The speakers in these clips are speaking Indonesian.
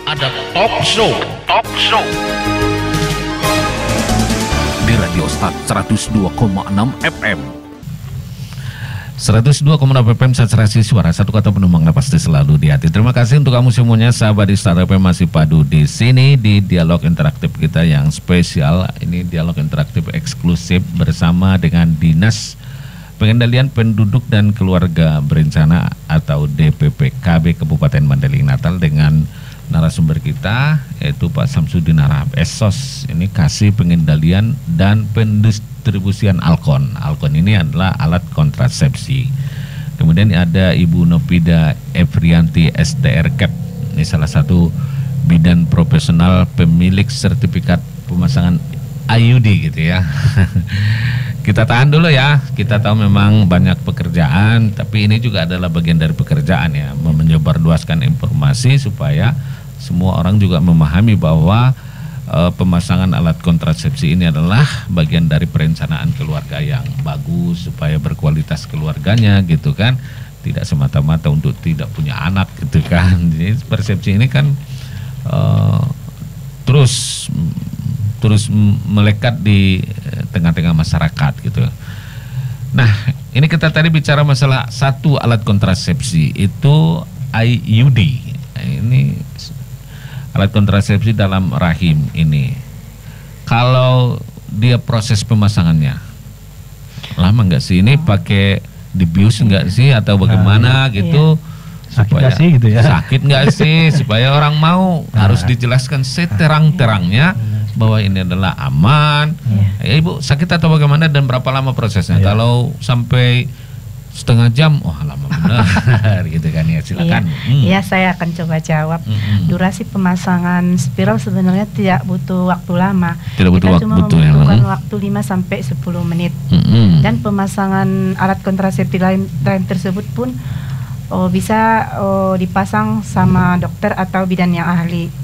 ada talk show di Radio Start 102,6 FM. 102,6 FM saturasi suara, satu kata penumpangnya pasti selalu di hati. Terima kasih untuk kamu semuanya, sahabat di Start FM masih padu di sini di dialog interaktif kita yang spesial. Ini dialog interaktif eksklusif bersama dengan Dinas Pengendalian Penduduk dan Keluarga Berencana atau DPPKB Kabupaten Mandailing Natal dengan narasumber kita yaitu Pak Samsudin Harahap Esos. Ini kasih pengendalian dan pendistribusian Alkon. Alkon ini adalah alat kontrasepsi. Kemudian ada Ibu Nopida Efrianti SDR Cap. Ini salah satu bidan profesional pemilik sertifikat pemasangan IUD gitu ya. Kita tahan dulu ya. Kita tahu memang banyak pekerjaan, tapi ini juga adalah bagian dari pekerjaan ya, menyebarluaskan informasi supaya semua orang juga memahami bahwa pemasangan alat kontrasepsi ini adalah bagian dari perencanaan keluarga yang bagus supaya berkualitas keluarganya gitu kan. Tidak semata-mata untuk tidak punya anak gitu kan. Jadi persepsi ini kan terus melekat di tengah-tengah masyarakat gitu. Nah, ini kita tadi bicara masalah satu alat kontrasepsi itu IUD. Ini alat kontrasepsi dalam rahim ini. Kalau dia proses pemasangannya lama nggak sih? Ini pakai dibius nggak sih atau bagaimana gitu? Supaya sih, gitu ya. Sakit nggak sih supaya orang mau harus dijelaskan seterang-terangnya bahwa ini adalah aman. Ya, Ibu sakit atau bagaimana dan berapa lama prosesnya? Kalau sampai setengah jam, wah lama benar gitu kan ya, silakan. Iya, saya akan coba jawab. Durasi pemasangan spiral sebenarnya tidak butuh waktu lama. Tidak butuh Kita cuma membutuhkan waktu 5 sampai 10 menit. Dan pemasangan alat kontrasepsi lain tersebut pun bisa dipasang sama dokter atau bidan yang ahli.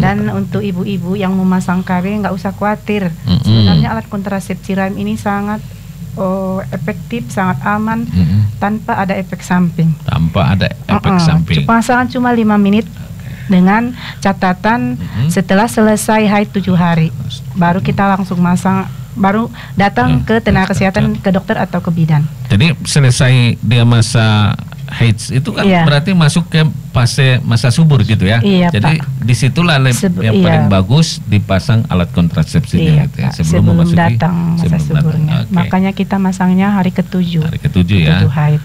Dan untuk ibu-ibu yang memasang KB nggak usah khawatir. Sebenarnya alat kontrasepsi rahim ini sangat efektif, sangat aman, tanpa ada efek samping. Tanpa ada efek samping. Pemasangan cuma 5 menit dengan catatan setelah selesai haid 7 hari, baru kita langsung masang, baru datang ke tenaga kesehatan, ke dokter atau ke bidan. Jadi selesai dia masa haid itu kan berarti masuk ke fase masa subur gitu ya. Jadi disitulah yang paling bagus dipasang alat kontrasepsinya gitu ya, sebelum memasuki datang masa suburnya. Makanya kita masangnya hari ke-7. Hari ke-7 ya. 7 haid.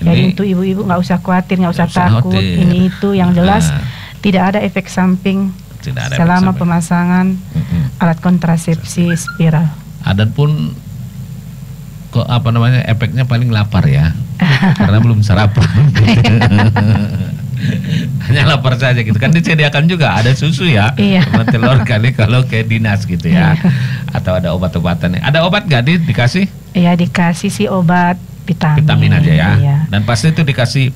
Jadi untuk ibu-ibu nggak usah khawatir, nggak usah takut. Ini itu yang jelas tidak ada efek samping selama pemasangan alat kontrasepsi spiral. Adapun kok efeknya paling lapar ya, karena belum sarapan. Hanya lapar saja gitu kan. Disediakan juga ada susu ya, sama telur kali kalau ke dinas gitu ya. Atau ada obat-obatan. Ada obat nggak dikasih? Iya, dikasih sih obat vitamin. Vitamin aja ya. Dan pasti itu dikasih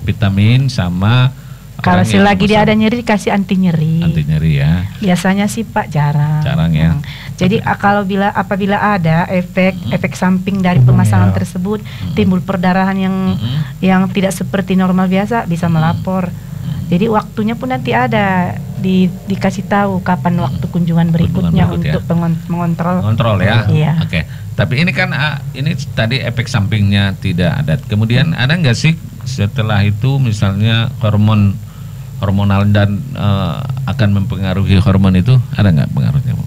vitamin sama. Kalau selagi dia ada nyeri dikasih anti nyeri. Anti nyeri ya. Biasanya sih Pak jarang. Jarang ya. Jadi apabila ada efek samping dari pemasangan tersebut, timbul perdarahan yang tidak seperti normal biasa, bisa melapor. Jadi waktunya pun nanti ada dikasih tahu kapan waktu kunjungan berikutnya untuk mengontrol. Mengontrol ya. Iya. Oke. Tapi ini kan ini tadi efek sampingnya tidak ada. Kemudian ada nggak sih setelah itu misalnya hormonal dan akan mempengaruhi hormon itu, ada nggak pengaruhnya Bu?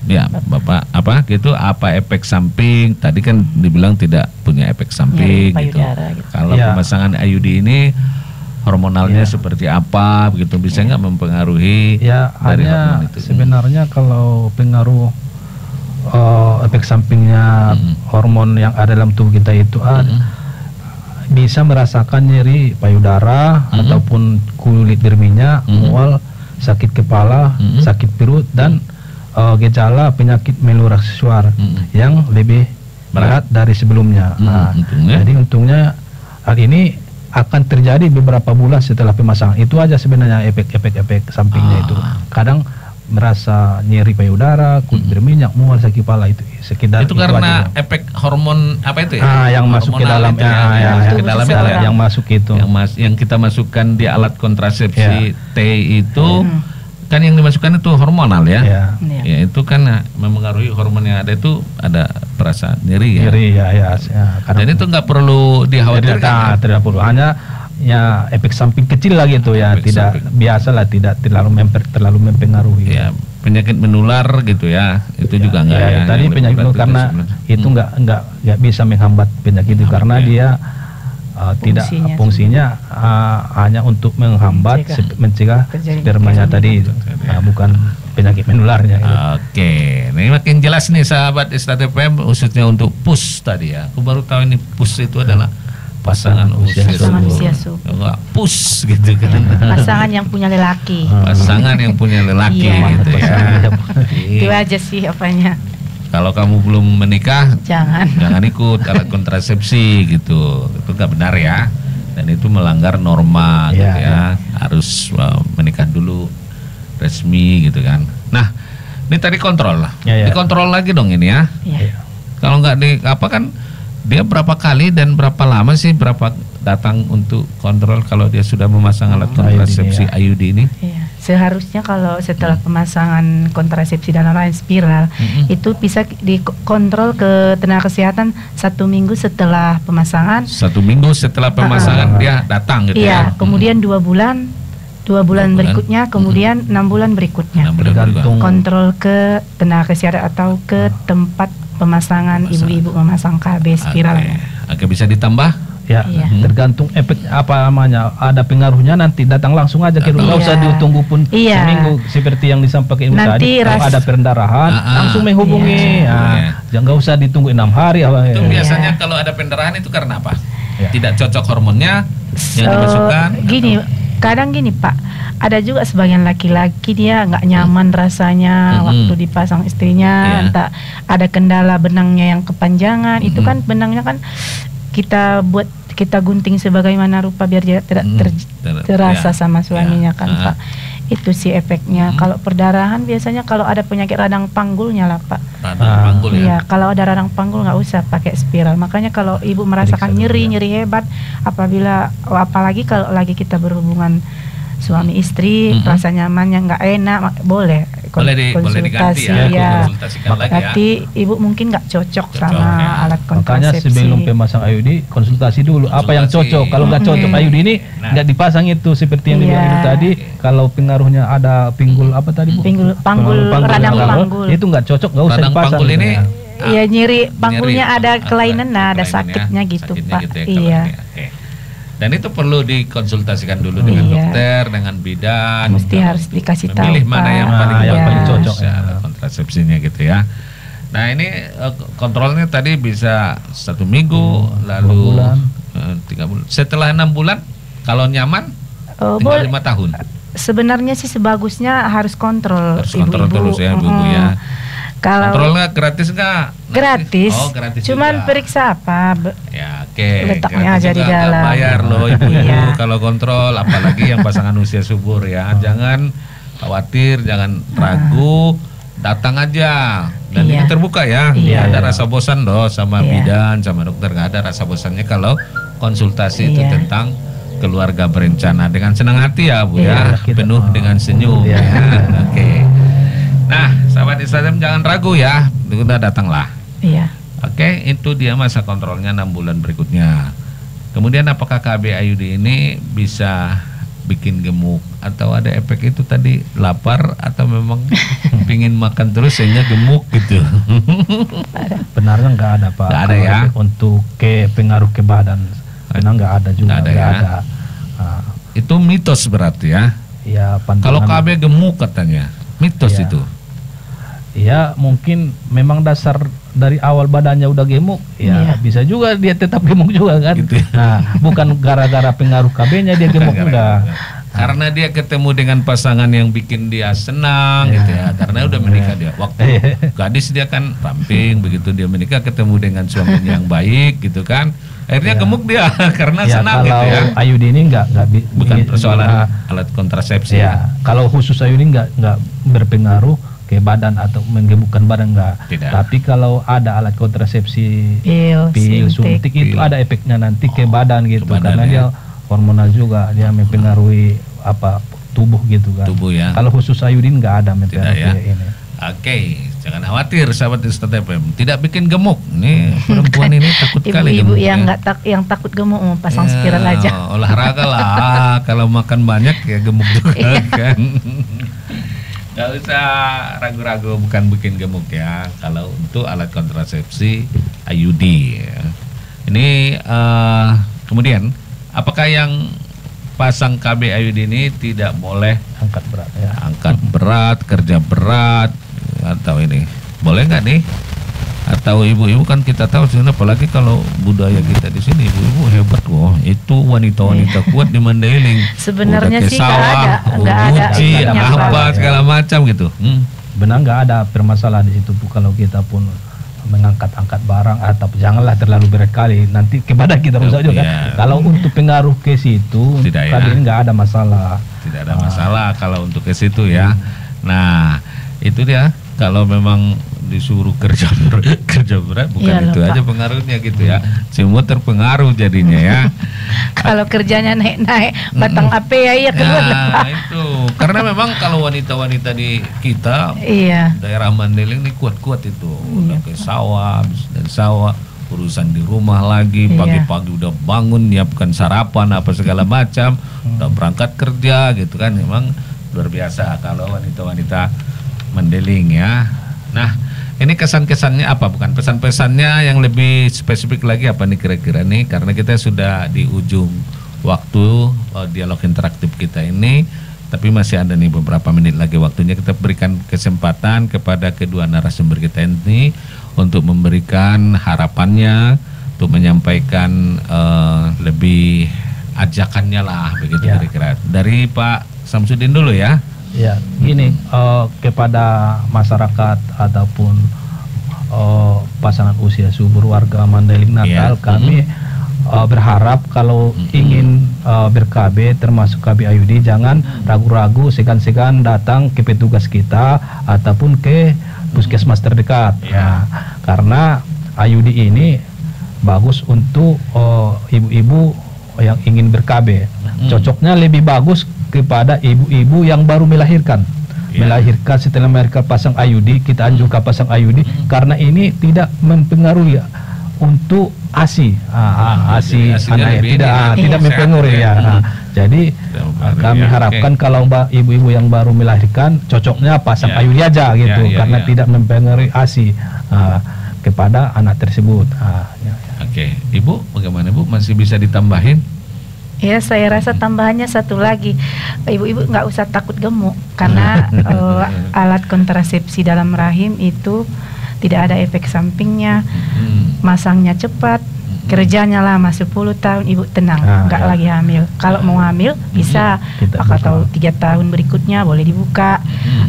Ya Bapak, apa efek samping? Tadi kan dibilang tidak punya efek samping gitu. Kalau pemasangan IUD ini hormonalnya seperti apa begitu, bisa nggak mempengaruhi dari hormon itu? Sebenarnya kalau pengaruh efek sampingnya hormon yang ada dalam tubuh kita itu bisa merasakan nyeri payudara ataupun kulit berminyak, mual, sakit kepala, sakit perut, dan gejala penyakit meluras suar yang lebih berat dari sebelumnya. Jadi untungnya hal ini akan terjadi beberapa bulan setelah pemasangan. Itu aja sebenarnya efek sampingnya itu. Kadang merasa nyeri payudara, kulit berminyak, mual, sakit kepala itu sekedar itu karena efek hormon apa itu ya? Yang masuk ke dalam itu yang dalam yang masuk itu. Yang kita masukkan di alat kontrasepsi T itu kan yang dimasukkan itu hormonal ya. Ya itu kan memengaruhi hormon yang ada itu ada perasaan nyeri ya. Nyeri ya. Dan itu nggak perlu dikhawatirkan. Tidak perlu, hanya ya efek samping kecil lagi itu ya, tidak biasalah, tidak terlalu mempengaruhi. Ya, penyakit menular gitu ya, itu juga enggak ya. Tadi penyakit menular karena itu enggak bisa menghambat penyakit itu karena dia tidak fungsinya hanya untuk menghambat mencegah spermanya tadi, bukan penyakit menularnya. Oke, ini makin jelas nih sahabat Istad FM, khususnya untuk PUS tadi ya. Aku baru tahu ini PUS itu adalah pasangan usia subur. Enggak pus gitu kan. Pasangan yang punya lelaki. Pasangan yang punya lelaki gitu ya. Itu aja sih apanya. Kalau kamu belum menikah, jangan ikut alat kontrasepsi gitu. Itu enggak benar ya. Dan itu melanggar norma gitu ya. Harus menikah dulu resmi gitu kan. Nah, ini tadi kontrol lah. Dikontrol lagi dong ini ya. Kalau enggak kan dia berapa kali dan berapa lama sih datang untuk kontrol kalau dia sudah memasang alat kontrasepsi IUD ini? Seharusnya kalau setelah pemasangan kontrasepsi dan lain spiral itu bisa dikontrol ke tenaga kesehatan 1 minggu setelah pemasangan. 1 minggu setelah pemasangan dia datang gitu ya. Kemudian 2 bulan berikutnya, kemudian 6 bulan berikutnya. Kontrol ke tenaga kesehatan atau ke tempat pemasangan ibu-ibu memasang KB spiral. Oke, bisa ditambah? Ya, tergantung efek apa namanya. Ada pengaruhnya nanti datang langsung aja ke rumah, usah ditunggu pun seminggu seperti yang disampaikan Ibu tadi. Kalau ada pendarahan langsung menghubungi. Jangan usah ditunggu 6 hari. Itu biasanya kalau ada pendarahan itu karena apa? Tidak cocok hormonnya yang dimasukkan. Kadang gini Pak, ada juga sebagian laki-laki dia nggak nyaman rasanya waktu dipasang istrinya, entah ada kendala benangnya yang kepanjangan, itu kan benangnya kan kita gunting sebagaimana rupa biar dia tidak terasa sama suaminya kan Pak. Itu sih efeknya. Kalau perdarahan biasanya kalau ada penyakit radang panggulnya lah Pak. Radang panggul ya. Kalau ada radang panggul nggak usah pakai spiral. Makanya kalau ibu merasakan nyeri hebat, apalagi kalau lagi kita berhubungan suami istri, rasa nyamannya nggak enak, boleh diganti ya. Konsultasikan lagi berarti ibu mungkin nggak cocok sama alat kontrasepsi. Makanya sebelum pemasang IUD konsultasi dulu apa yang cocok. Kalau nggak cocok IUD ini nggak dipasang itu seperti yang dibilang itu tadi. Kalau pengaruhnya ada pinggul apa tadi Bu? Panggul, radang panggul. Itu nggak cocok, nggak usah dipasang. Panggul ini iya nyeri panggulnya ada kelainan, ada sakitnya gitu Pak. Iya. Dan itu perlu dikonsultasikan dulu dengan dokter, dengan bidan. Mesti harus dikasih tahu. Memilih mana yang paling cocok kontrasepsinya gitu ya. Nah ini kontrolnya tadi bisa 1 minggu, lalu 3 bulan. Setelah 6 bulan, kalau nyaman, tinggal 5 tahun. Sebenarnya sih sebagusnya harus kontrol. Kontrol terus ya ibu-ibu ya. Kalau kontrolnya gratis nggak? Gratis. Oh, gratis. Cuman juga. Periksa apa? Ya, oke. Letaknya aja di dalam. Bayar loh ibu-ibu kalau kontrol, apalagi yang pasangan usia subur ya. Jangan khawatir, jangan ragu, datang aja. Dan ini terbuka ya. Nggak ada rasa bosan loh sama bidan, sama dokter, nggak ada rasa bosannya kalau konsultasi itu tentang keluarga berencana dengan senang hati ya Bu ya, penuh dengan senyum. Oke. Nah, sahabat Instagram jangan ragu ya, udah datanglah. Iya. Oke, itu dia masa kontrolnya 6 bulan berikutnya. Kemudian apakah KB IUD ini bisa bikin gemuk atau ada efek itu tadi lapar atau memang pingin makan terus sehingga gemuk gitu? Benarnya nggak ada Pak. Nggak ada ya. Untuk pengaruh ke badan, benar nggak ada juga. Nggak ada. Itu mitos berarti ya? Iya. Kalau KB gemuk katanya, mitos itu. Ya mungkin memang dasar dari awal badannya udah gemuk, bisa juga dia tetap gemuk juga kan. Gitu. Nah, bukan gara-gara pengaruh KB-nya dia gemuk enggak. Karena dia ketemu dengan pasangan yang bikin dia senang gitu ya. Karena udah menikah dia. Waktu gadis dia kan ramping, begitu dia menikah ketemu dengan suaminya yang baik gitu kan. Akhirnya Ya. gemuk dia karena Ya, senang kalau gitu ya. IUD ini Bukan persoalan alat kontrasepsi. ya. Kalau khusus IUD nggak berpengaruh ke badan atau menggemukkan badan nggak. Tidak. Tapi kalau ada alat kontrasepsi Pil, suntik itu Pil. ada efeknya nanti ke badan gitu, badan karena ya. dia hormonal juga, dia mempengaruhi apa tubuh gitu kan. Tubuh ya. Kalau khusus IUD nggak ada mempengaruhi ya. ini. Oke, jangan khawatir sahabat Istana FM, tidak bikin gemuk. Nih perempuan ini takut kali Ibu-ibu gemuk. yang ya. nggak yang takut gemuk mau pasang spiral Ya, aja. olahraga lah. Kalau makan banyak ya gemuk juga kan. Gak usah ragu-ragu, bukan bikin gemuk ya. Kalau untuk alat kontrasepsi IUD ya. Ini kemudian apakah yang pasang KB IUD ini tidak boleh Angkat berat ya. angkat berat, kerja berat, atau ini boleh nggak nih? Atau ibu-ibu kan kita tahu sebenarnya, apalagi kalau budaya kita di sini ibu-ibu hebat loh. Itu wanita-wanita kuat di Mandailing. Sebenarnya Udah ke sih nggak sawah, ada nyuci, nggak ada apa masalah, segala macam gitu. Benar nggak ada permasalahan di situ Bu, kalau kita pun mengangkat-angkat barang atau janganlah terlalu berkali, nanti ke badan kita rusak juga. Iya. Kalau untuk pengaruh ke situ, Tidak ya. tadi nggak ada masalah. Tidak ada masalah kalau untuk ke situ ya. Nah, itu dia kalau memang disuruh kerja berat bukan Iyalah, itu Pak. aja pengaruhnya gitu ya. Semua terpengaruh jadinya ya. Kalau kerjanya naik-naik, batang apa ya keluar. Nah, itu karena memang kalau wanita-wanita di kita Iya. daerah Mandailing ini kuat-kuat itu. Udah ke sawah, habis dari sawah urusan di rumah lagi, Iya. pagi-pagi udah bangun nyiapkan sarapan apa segala macam, udah berangkat kerja gitu kan. Memang luar biasa kalau wanita-wanita Mandailing ya. Nah, ini kesan-kesannya apa? Bukan pesan-pesannya yang lebih spesifik lagi apa nih kira-kira nih? Karena kita sudah di ujung waktu dialog interaktif kita ini, tapi masih ada nih beberapa menit lagi waktunya. Kita berikan kesempatan kepada kedua narasumber kita ini untuk memberikan harapannya, untuk menyampaikan lebih ajakannya lah, begitu Ya. kira-kira. Dari Pak Samsudin dulu ya. Ya, gini kepada masyarakat ataupun pasangan usia subur warga Mandailing Natal, Iya. kami berharap kalau ingin ber-KB termasuk KB IUD, jangan ragu-ragu, segan-segan datang ke petugas kita ataupun ke puskesmas terdekat. Iya. Nah, karena IUD ini bagus untuk ibu-ibu yang ingin ber-KB. Cocoknya lebih bagus kepada ibu-ibu yang baru melahirkan. Ya. Melahirkan, setelah melahirkan pasang IUD, kita anjurkan pasang IUD karena ini tidak mempengaruhi untuk ASI. ASI jadi asinya anak lebih tidak ini ya, tidak sehat mempengaruhi ya. ya. Jadi mempengaruhi kami ya, harapkan oke. kalau ibu-ibu yang baru melahirkan cocoknya pasang Ya. IUD aja gitu, Ya, ya, karena ya. tidak mempengaruhi ASI kepada anak tersebut. Ya. Oke, Ibu bagaimana Bu? Masih bisa ditambahin? Ya, saya rasa tambahannya satu lagi, ibu-ibu nggak usah takut gemuk karena alat kontrasepsi dalam rahim itu tidak ada efek sampingnya, masangnya cepat, kerjanya lama 10 tahun, ibu tenang, nggak Ya. lagi hamil. Kalau mau hamil bisa, Kita atau buka. 3 tahun berikutnya boleh dibuka,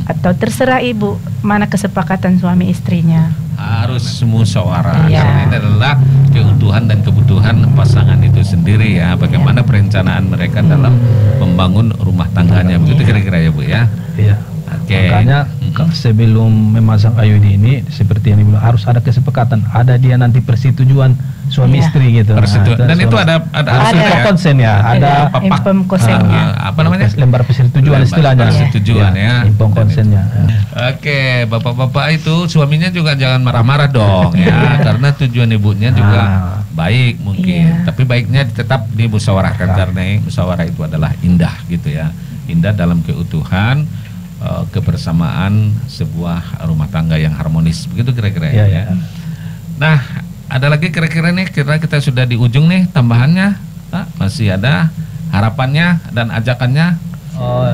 atau terserah ibu mana kesepakatan suami istrinya. Harus musyawarah. Iya. Karena ini adalah keutuhan dan kebutuhan pasangan itu sendiri ya. Bagaimana perencanaan mereka dalam membangun rumah tangganya. Begitu kira-kira ya Bu ya. Iya. Oke. Makanya sebelum memasang IUD ini seperti yang dibilang harus ada kesepakatan, ada dia nanti persetujuan suami Iya. istri gitu. Persetujuan. Dan itu ada harus Ada. ada konsen ya, ada Apa? Impem kosennya. apa namanya? lembar persetujuan Lembar istilahnya. persetujuan ya. Impong Dan konsennya. Oke, bapak-bapak itu suaminya juga jangan marah-marah dong ya, karena tujuan ibunya juga baik mungkin, Iya. tapi baiknya tetap dimusyawarahkan karena musyawarah itu adalah indah gitu ya, indah dalam keutuhan kebersamaan sebuah rumah tangga yang harmonis, begitu kira-kira Iya, ya. iya. Nah, ada lagi kira-kira nih, kita sudah di ujung nih tambahannya, masih ada harapannya dan ajakannya.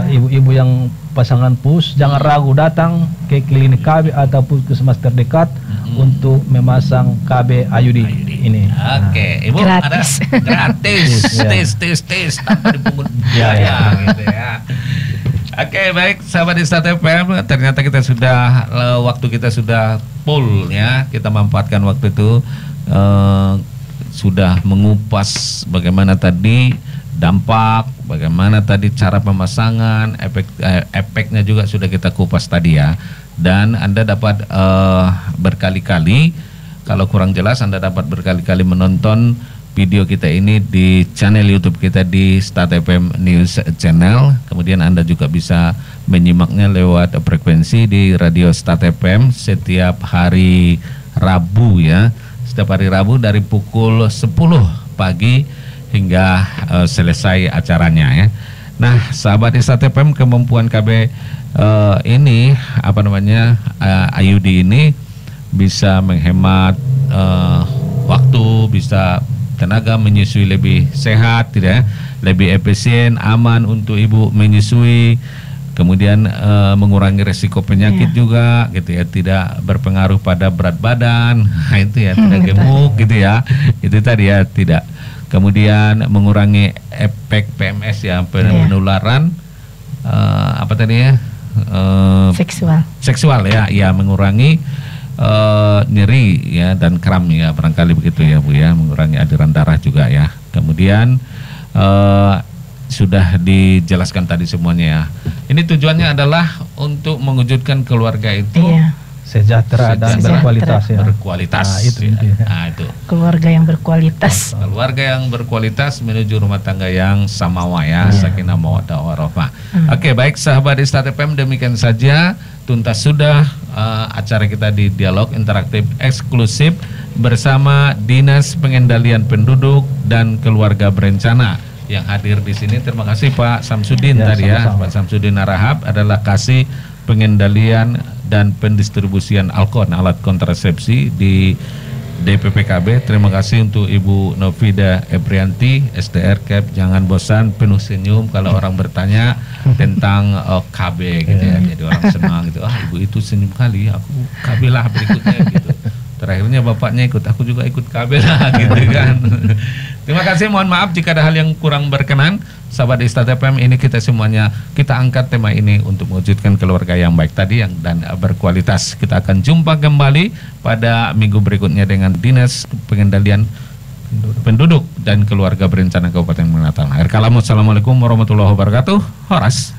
Ibu-ibu yang pasangan pus jangan ragu datang ke klinik KB atau puskesmas terdekat untuk memasang KB IUD ini. Oke, Ibu Gratis. ada gratis, Iya. tes tanpa dipungut Iya, biaya iya. gitu ya. Oke, baik sahabat Istana FM, ternyata kita sudah waktu kita sudah full ya. Kita manfaatkan waktu itu sudah mengupas bagaimana tadi dampak, bagaimana tadi cara pemasangan, efeknya juga sudah kita kupas tadi ya. Dan Anda dapat berkali-kali, kalau kurang jelas Anda dapat berkali-kali menonton video kita ini di channel YouTube kita di Start FM News Channel. Kemudian Anda juga bisa menyimaknya lewat frekuensi di Radio Start FM setiap hari Rabu ya. Setiap hari Rabu dari pukul 10 pagi hingga selesai acaranya ya. Nah, sahabat Start FM, kemampuan KB ini apa namanya IUD ini bisa menghemat waktu, bisa tenaga menyusui lebih sehat, tidak, lebih efisien, aman untuk ibu menyusui, kemudian mengurangi resiko penyakit juga, gitu ya, tidak berpengaruh pada berat badan, nah, itu ya, tidak gemuk, gitu ya, itu tadi ya, tidak. Kemudian mengurangi efek PMS ya, penularan, apa tadi ya? Seksual ya, ya, mengurangi nyeri ya dan kram ya, barangkali begitu ya Bu ya, mengurangi aliran darah juga ya. Kemudian sudah dijelaskan tadi semuanya ya. Ini tujuannya adalah untuk mewujudkan keluarga itu sejahtera dan berkualitas ya. Berkualitas. Nah, itu intinya. Nah, itu. Keluarga yang berkualitas. Keluarga yang berkualitas menuju rumah tangga yang samawa ya, sakinah mawaddah warahmah. Oke, baik sahabat Start FM, demikian saja tuntas sudah acara kita di dialog interaktif eksklusif bersama Dinas Pengendalian Penduduk dan Keluarga Berencana yang hadir di sini. Terima kasih Pak Samsudin tadi ya, Pak Samsudin Arahab adalah Kasih Pengendalian dan Pendistribusian Alkon alat kontrasepsi di DPPKB. Terima kasih untuk Ibu Novida Ebrianti SDR Cap. Jangan bosan, penuh senyum kalau orang bertanya tentang KB gitu ya. Jadi orang senang gitu. Ibu itu senyum kali, aku KB lah berikutnya gitu. Terakhirnya bapaknya ikut, aku juga ikut KB lah gitu kan. Terima kasih, mohon maaf jika ada hal yang kurang berkenan. Sahabat Start FM, ini kita semuanya kita angkat tema ini untuk mewujudkan keluarga yang baik tadi yang dan berkualitas. Kita akan jumpa kembali pada minggu berikutnya dengan Dinas Pengendalian Penduduk dan Keluarga Berencana Kabupaten Natal. Akhir kalam, wassalamualaikum warahmatullahi wabarakatuh. Horas.